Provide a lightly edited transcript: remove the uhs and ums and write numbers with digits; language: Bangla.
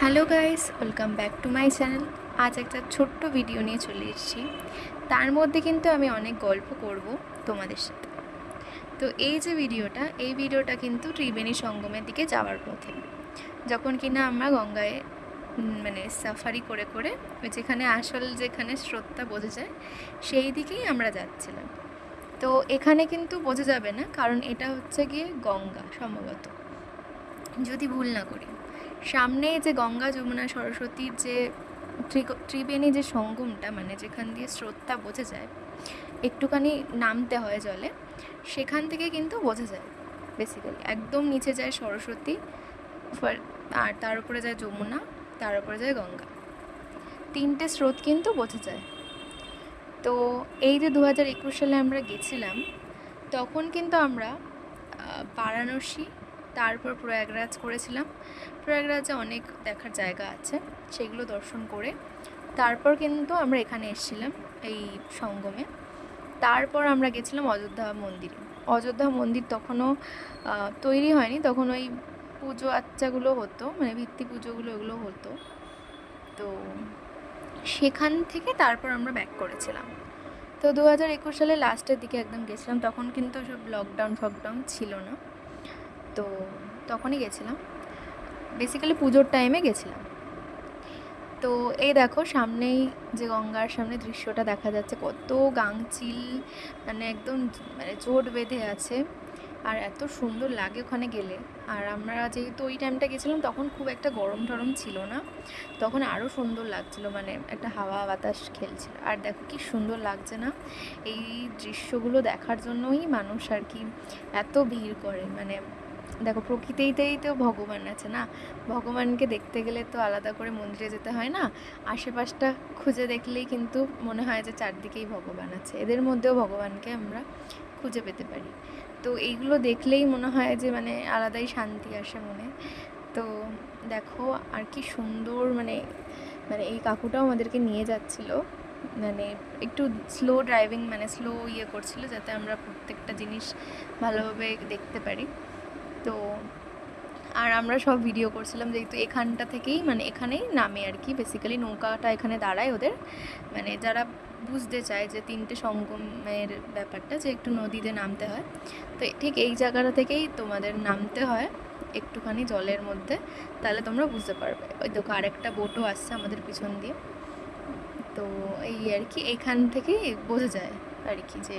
Hello guys, welcome back to my channel. আজ একটা ছোট্ট ভিডিও নিয়ে চলে এসেছি। তার মধ্যে কিন্তু আমি অনেক গল্প করব তোমাদের সাথে। তো এই ভিডিওটা কিন্তু ত্রিবেণী সঙ্গমের দিকে যাওয়ার পথে, যখন কিনা আমরা গঙ্গায় মানে সাফারি করে করে যেখানে স্রোতটা বোঝা যায় সেই দিকেই আমরা যাচ্ছিলাম। তো এখানে কিন্তু বোঝা যাবে না, কারণ এটা হচ্ছে গিয়ে গঙ্গা সম্ভবত, যদি ভুল না করি। সামনে যে গঙ্গা যমুনা সরস্বতীর যে ত্রিবেণী যে সঙ্গমটা, মানে যেখান দিয়ে স্রোতটা বোঝা যায়, একটুখানি নামতে হয় জলে, সেখান থেকে কিন্তু বোঝা যায়। বেসিক্যালি একদম নিচে যায় সরস্বতী, আর তার উপরে যায় যমুনা, তার উপরে যায় গঙ্গা। তিনটে স্রোত কিন্তু বোঝা যায়। তো এই যে 2021 সালে আমরা গেছিলাম, তখন কিন্তু আমরা বারাণসী, তারপর প্রয়াগরাজ করেছিলাম। প্রয়াগরাজে অনেক দেখার জায়গা আছে, সেগুলো দর্শন করে তারপর কিন্তু আমরা এখানে এসেছিলাম এই সঙ্গমে। তারপর আমরা গেছিলাম অযোধ্যা মন্দিরে। অযোধ্যা মন্দির তখনও তৈরি হয়নি, তখন ওই পুজো আচ্চাগুলো হতো, মানে ভিত্তি পুজোগুলো ওগুলো হতো। তো সেখান থেকে তারপর আমরা ব্যাক করেছিলাম। তো 2021 সালে লাস্টের দিকে একদম গেছিলাম, তখন কিন্তু সব লকডাউন ছিল না। তো তখনই গেছিলাম, বেসিক্যালি পুজোর টাইমে গেছিলাম। তো এই দেখো সামনেই যে গঙ্গার সামনে দৃশ্যটা দেখা যাচ্ছে, কত গাংচিল, মানে একদম মানে জোট বেঁধে আছে, আর এত সুন্দর লাগে ওখানে গেলে। আর আমরা যেহেতু ওই টাইমটা গেছিলাম, তখন খুব একটা গরম টরম ছিল না, তখন আরও সুন্দর লাগছিল, মানে একটা হাওয়া বাতাস খেলছিল। আর দেখো কি সুন্দর লাগছে না, এই দৃশ্যগুলো দেখার জন্যই মানুষ আর কি এত ভিড় করে। মানে দেখো প্রকৃতিতেই তো ভগবান আছে না, ভগবানকে দেখতে গেলে তো আলাদা করে মন্দিরে যেতে হয় না, আশেপাশটা খুঁজে দেখলেই কিন্তু মনে হয় যে চারদিকেই ভগবান আছে, এদের মধ্যেও ভগবানকে আমরা খুঁজে পেতে পারি। তো এইগুলো দেখলেই মনে হয় যে মানে আলাদাই শান্তি আসে মনে। তো দেখো আর কি সুন্দর, মানে মানে এই কাকুটাও আমাদেরকে নিয়ে যাচ্ছিল, মানে একটু স্লো ড্রাইভিং, মানে স্লো করছিল, যাতে আমরা প্রত্যেকটা জিনিস ভালোভাবে দেখতে পারি। তো আর আমরা সব ভিডিও করছিলাম, যেহেতু এখানটা থেকেই মানে এখানেই নামে আর কি, বেসিক্যালি নৌকাটা এখানে দাঁড়ায় ওদের, মানে যারা বুঝতে চায় যে তিনটে সঙ্গমের ব্যাপারটা, যে একটু নদীতে নামতে হয়, তো ঠিক এই জায়গাটা থেকেই তোমাদের নামতে হয় একটুখানি জলের মধ্যে, তাহলে তোমরা বুঝতে পারবে। ওই দেখো আরেকটা বোটও আসছে আমাদের পিছন দিয়ে। তো এই আর কি এখান থেকেই বোঝা যায় আর কি যে